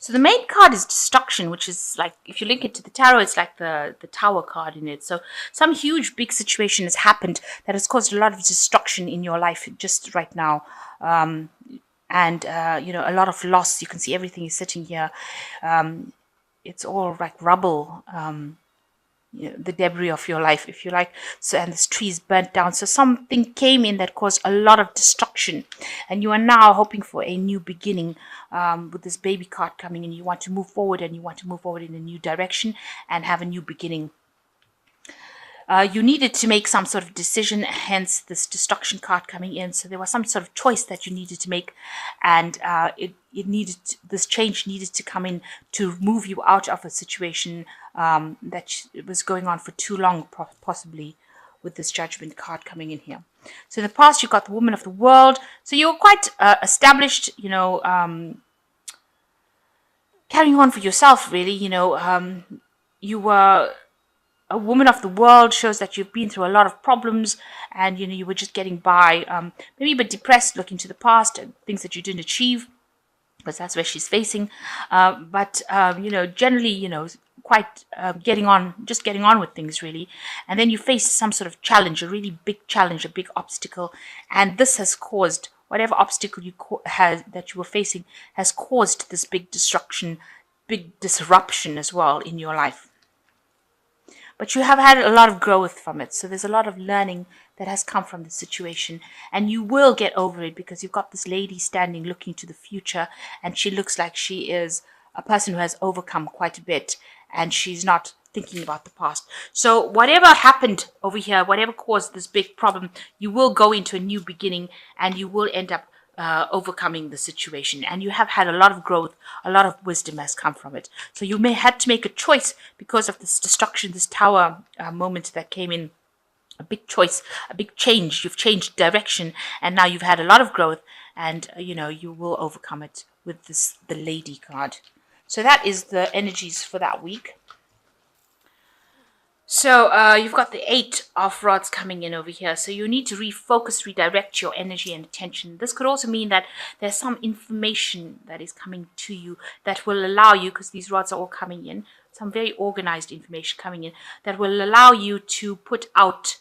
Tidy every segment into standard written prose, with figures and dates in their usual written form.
So the main card is destruction, which is like, if you link it to the tarot, it's like the tower card in it. So some huge big situation has happened that has caused a lot of destruction in your life just right now. And a lot of loss. You can see everything is sitting here. It's all like rubble. The debris of your life, if you like. So, and this tree is burnt down. So something came in that caused a lot of destruction, and you are now hoping for a new beginning. With this baby card coming in, you want to move forward, and you want to move forward in a new direction and have a new beginning. You needed to make some sort of decision, hence this destruction card coming in. So there was some sort of choice that you needed to make, and this change needed to come in to move you out of a situation that was going on for too long, possibly, with this judgment card coming in here. So in the past, you got the woman of the world. So you were quite established, carrying on for yourself, really. You were a woman of the world, shows that you've been through a lot of problems, and you were just getting by, maybe a bit depressed, looking to the past and things that you didn't achieve, because that's where she's facing. But generally, quite getting on with things, really. And then you face some sort of challenge, a really big challenge, a big obstacle, and this has caused whatever obstacle that you were facing has caused this big destruction, big disruption as well in your life. But you have had a lot of growth from it. So there's a lot of learning that has come from the situation. And you will get over it, because you've got this lady standing looking to the future. And she looks like she is a person who has overcome quite a bit. And she's not thinking about the past. So whatever happened over here, whatever caused this big problem, you will go into a new beginning, and you will end up overcoming the situation. And you have had a lot of growth, a lot of wisdom has come from it. So you may had to make a choice because of this destruction, this tower moment that came in. A big choice, a big change. You've changed direction, and now you've had a lot of growth, and you will overcome it with the lady card. So that is the energies for that week. So you've got the 8 of rods coming in over here. So you need to refocus, redirect your energy and attention. This could also mean that there's some information that is coming to you that will allow you, because these rods are all coming in, some very organized information coming in, that will allow you to put out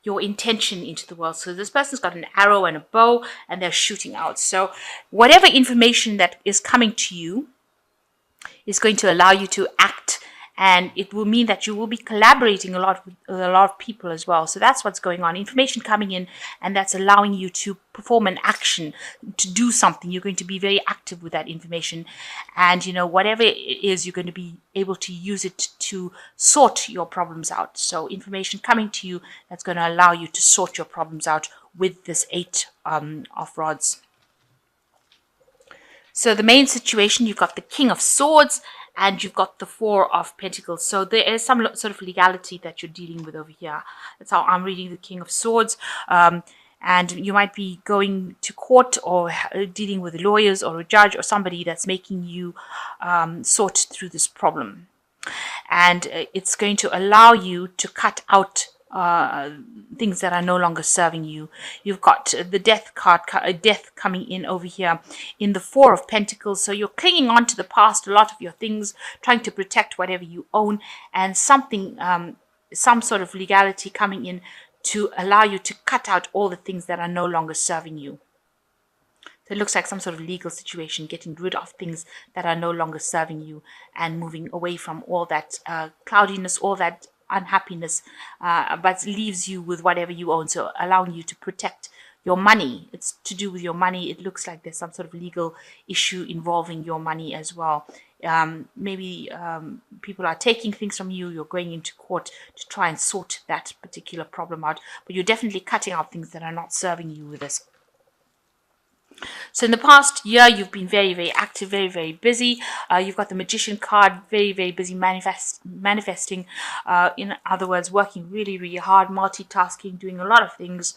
your intention into the world. So this person's got an arrow and a bow, and they're shooting out. So whatever information that is coming to you is going to allow you to act. And it will mean that you will be collaborating a lot with a lot of people as well. So that's what's going on. Information coming in, and that's allowing you to perform an action, to do something. You're going to be very active with that information. And, whatever it is, you're going to be able to use it to sort your problems out. So information coming to you that's going to allow you to sort your problems out with this 8 of rods. So the main situation, you've got the King of Swords, and you've got the 4 of Pentacles. So there is some sort of legality that you're dealing with over here. That's how I'm reading the King of Swords. And you might be going to court, or dealing with lawyers or a judge or somebody that's making you sort through this problem. And it's going to allow you to cut out things that are no longer serving you. You've got the death card, death coming in over here in the 4 of Pentacles. So you're clinging on to the past, a lot of your things, trying to protect whatever you own, and something, some sort of legality coming in to allow you to cut out all the things that are no longer serving you. So it looks like some sort of legal situation, getting rid of things that are no longer serving you and moving away from all that cloudiness, all that unhappiness, but leaves you with whatever you own. So allowing you to protect your money. It's to do with your money. It looks like there's some sort of legal issue involving your money as well. Maybe people are taking things from you. You're going into court to try and sort that particular problem out, but you're definitely cutting out things that are not serving you with this. So in the past year, you've been very, very active, very, very busy. You've got the Magician card, very, very busy manifesting. In other words, working really, really hard, multitasking, doing a lot of things.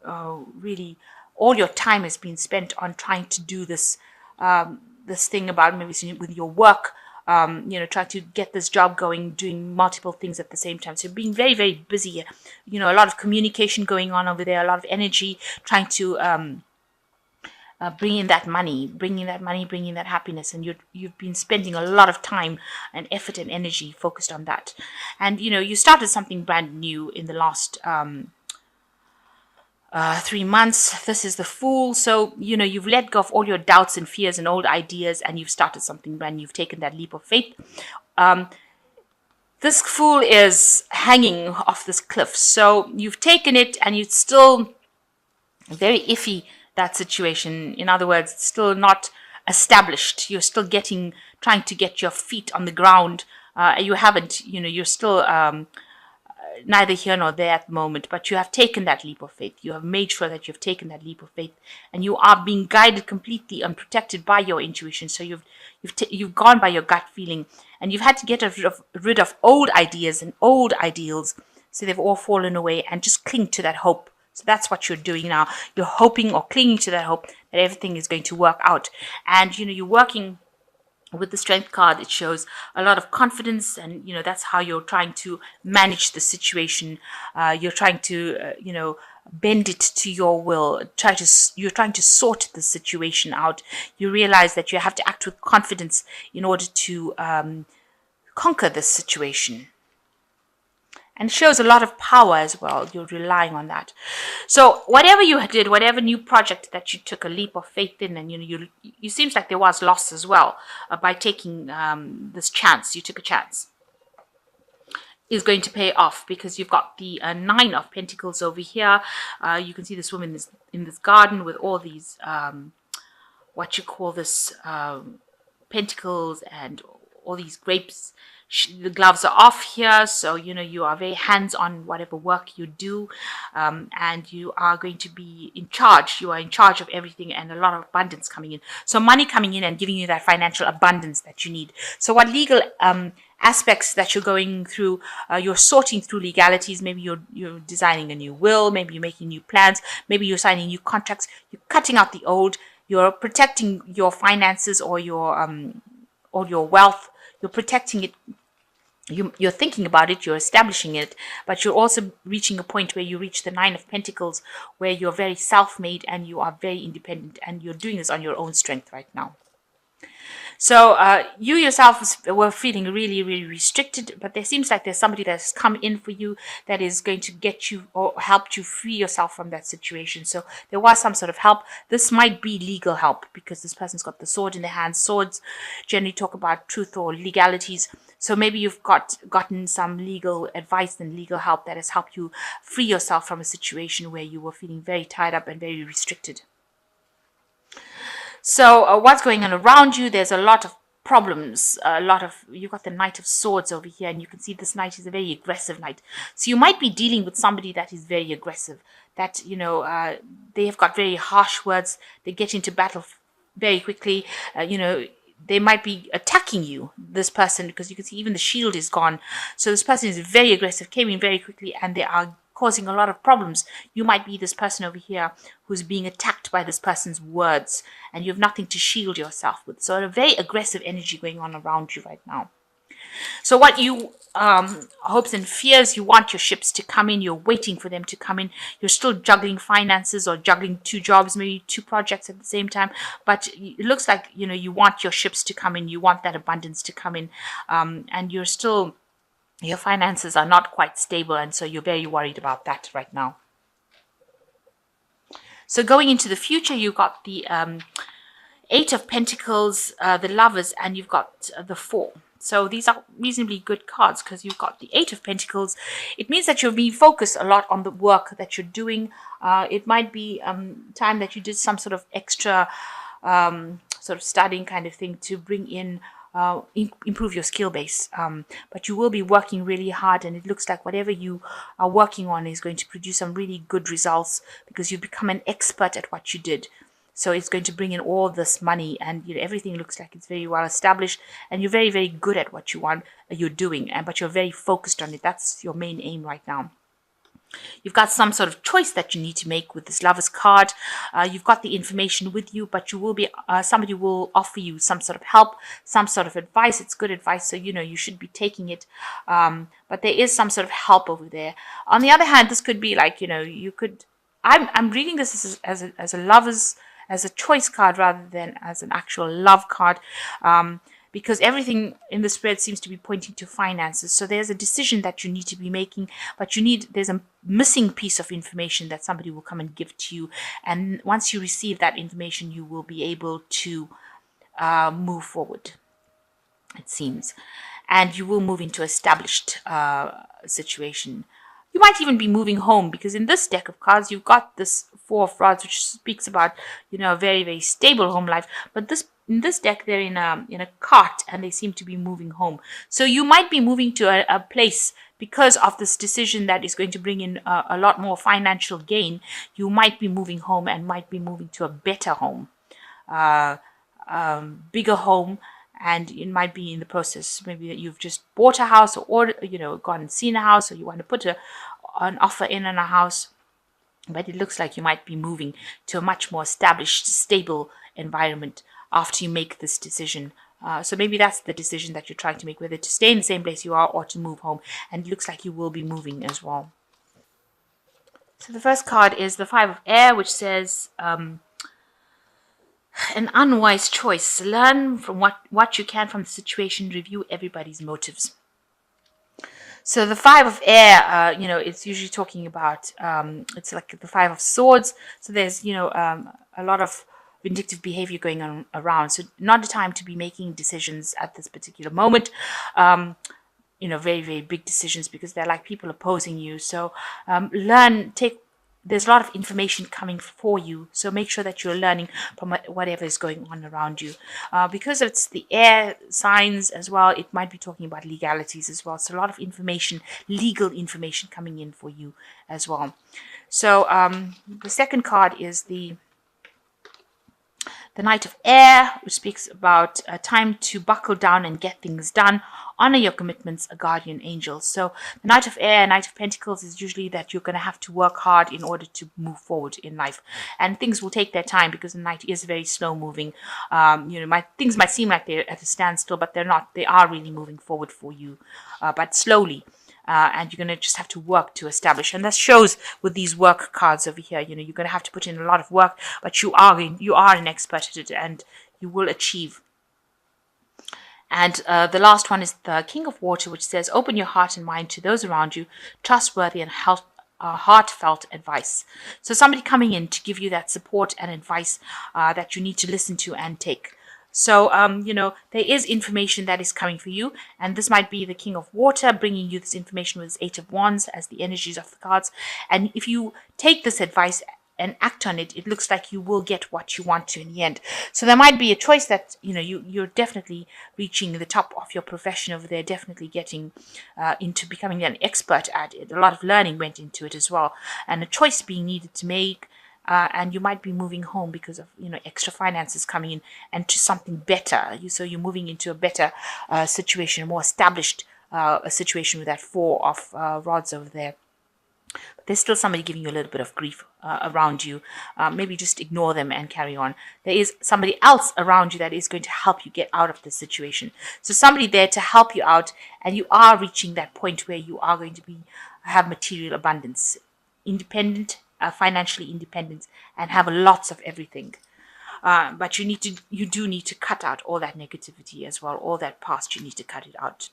Really, all your time has been spent on trying to do this thing about maybe with your work. Trying to get this job going, doing multiple things at the same time. So being very, very busy. A lot of communication going on over there, a lot of energy, trying to bringing that money, bringing that happiness, and you've been spending a lot of time and effort and energy focused on that. And you started something brand new in the last 3 months. This is the Fool. So you've let go of all your doubts and fears and old ideas, and you've started something brand new. You've taken that leap of faith. This Fool is hanging off this cliff, so you've taken it, and you're still very iffy, that situation. In other words, it's still not established. You're still trying to get your feet on the ground. You haven't, you're still neither here nor there at the moment, but you have taken that leap of faith. You have made sure that you've taken that leap of faith, and you are being guided completely and protected by your intuition. So you've gone by your gut feeling, and you've had to get rid of old ideas and old ideals, so they've all fallen away, and just cling to that hope. So that's what you're doing now. You're hoping or clinging to that hope that everything is going to work out, and you're working. With the Strength card, it shows a lot of confidence, and that's how you're trying to manage the situation. You're trying to bend it to your will. You're trying to sort the situation out. You realize that you have to act with confidence in order to conquer this situation. And it shows a lot of power as well. You're relying on that. So whatever you did, whatever new project that you took a leap of faith in, and you seems like there was loss as well by taking this chance. You took a chance. Is going to pay off, because you've got the 9 of Pentacles over here. You can see this woman is in this garden with all these pentacles and all these grapes. The gloves are off here, so you are very hands-on whatever work you do, and you are going to be in charge. You are in charge of everything, and a lot of abundance coming in. So money coming in and giving you that financial abundance that you need. So what legal aspects that you're going through, you're sorting through legalities. Maybe you're designing a new will, maybe you're making new plans, maybe you're signing new contracts, you're cutting out the old, you're protecting your finances or your wealth. You're protecting it. You're thinking about it, you're establishing it, but you're also reaching a point where you reach the 9 of Pentacles, where you're very self-made and you are very independent, and you're doing this on your own strength right now. So you yourself were feeling really, really restricted, but there seems like there's somebody that's come in for you that is going to get you or help you free yourself from that situation. So there was some sort of help. This might be legal help, because this person's got the sword in their hand. Swords generally talk about truth or legalities. So maybe you've gotten some legal advice and legal help that has helped you free yourself from a situation where you were feeling very tied up and very restricted. So what's going on around you? There's a lot of problems. You've got the Knight of Swords over here, and you can see this knight is a very aggressive knight. So you might be dealing with somebody that is very aggressive, that, they have got very harsh words. They get into battle very quickly. They might be attacking you, this person, because you can see even the shield is gone. So this person is very aggressive, came in very quickly, and they are causing a lot of problems. You might be this person over here who's being attacked by this person's words, and you have nothing to shield yourself with. So a very aggressive energy going on around you right now. So what you hopes and fears, you want your ships to come in, you're waiting for them to come in, you're still juggling finances or juggling 2 jobs, maybe 2 projects at the same time, but it looks like you want your ships to come in, you want that abundance to come in, and you're still, your finances are not quite stable, and so you're very worried about that right now. So going into the future, you've got the 8 of Pentacles, the Lovers, and you've got the 4. So these are reasonably good cards, because you've got the 8 of Pentacles. It means that you're being focused a lot on the work that you're doing. It might be time that you did some sort of extra sort of studying kind of thing to bring in, improve your skill base. But you will be working really hard, and it looks like whatever you are working on is going to produce some really good results, because you've become an expert at what you did. So it's going to bring in all this money, and everything looks like it's very well established, and you're very, very good at what you're doing, but you're very focused on it. That's your main aim right now. You've got some sort of choice that you need to make with this Lover's card. You've got the information with you, but you will be somebody will offer you some sort of help, some sort of advice. It's good advice, so you should be taking it. But there is some sort of help over there. On the other hand, this could be like you could. I'm reading this as a lover's as a choice card rather than as an actual love card. Because everything in the spread seems to be pointing to finances. So there's a decision that you need to be making, but there's a missing piece of information that somebody will come and give to you. And once you receive that information, you will be able to move forward, it seems. And you will move into established situation. You might even be moving home, because in this deck of cards, you've got this Four of Rods, which speaks about, a very, very stable home life. But in this deck, they're in a cart, and they seem to be moving home. So you might be moving to a place because of this decision that is going to bring in a lot more financial gain. You might be moving home and might be moving to a better home, bigger home. And it might be in the process, maybe that you've just bought a house, or gone and seen a house, or you want to put an offer in on a house. But it looks like you might be moving to a much more established, stable environment after you make this decision. So maybe that's the decision that you're trying to make, whether to stay in the same place you are or to move home. And it looks like you will be moving as well. So the first card is the Five of Air, which says, an unwise choice. Learn from what you can from the situation. Review everybody's motives. So the Five of Air, it's usually talking about, it's like the Five of Swords. So there's, a lot of vindictive behavior going on around. So not the time to be making decisions at this particular moment. Very, very big decisions, because they're like people opposing you. So there's a lot of information coming for you, so make sure that you're learning from whatever is going on around you. Because it's the air signs as well, it might be talking about legalities as well. So a lot of information, legal information coming in for you as well. So the second card is the Knight of Air, which speaks about a time to buckle down and get things done. Honor your commitments, a guardian angel. So the Knight of Air, Knight of Pentacles, is usually that you're going to have to work hard in order to move forward in life. And things will take their time, because the Knight is very slow moving. Things might seem like they're at a standstill, but they're not. They are really moving forward for you, but slowly. And you're going to just have to work to establish. And that shows with these work cards over here. You're going to have to put in a lot of work, but you are an expert at it, and you will achieve. And the last one is the King of Water, which says, open your heart and mind to those around you, trustworthy and heartfelt advice. So somebody coming in to give you that support and advice that you need to listen to and take. So, there is information that is coming for you, and this might be the King of Water bringing you this information with his Eight of Wands as the energies of the cards. And if you take this advice and act on it, it looks like you will get what you want to in the end. So there might be a choice that, you're definitely reaching the top of your profession over there, definitely getting into becoming an expert at it. A lot of learning went into it as well, and a choice being needed to make. And you might be moving home because of, extra finances coming in and to something better. So you're moving into a better situation, a more established a situation with that Four of Rods over there. But there's still somebody giving you a little bit of grief around you. Maybe just ignore them and carry on. There is somebody else around you that is going to help you get out of this situation. So somebody there to help you out, and you are reaching that point where you are going to have material abundance, independent, financially independent, and have lots of everything. But you do need to cut out all that negativity as well, all that past. You need to cut it out.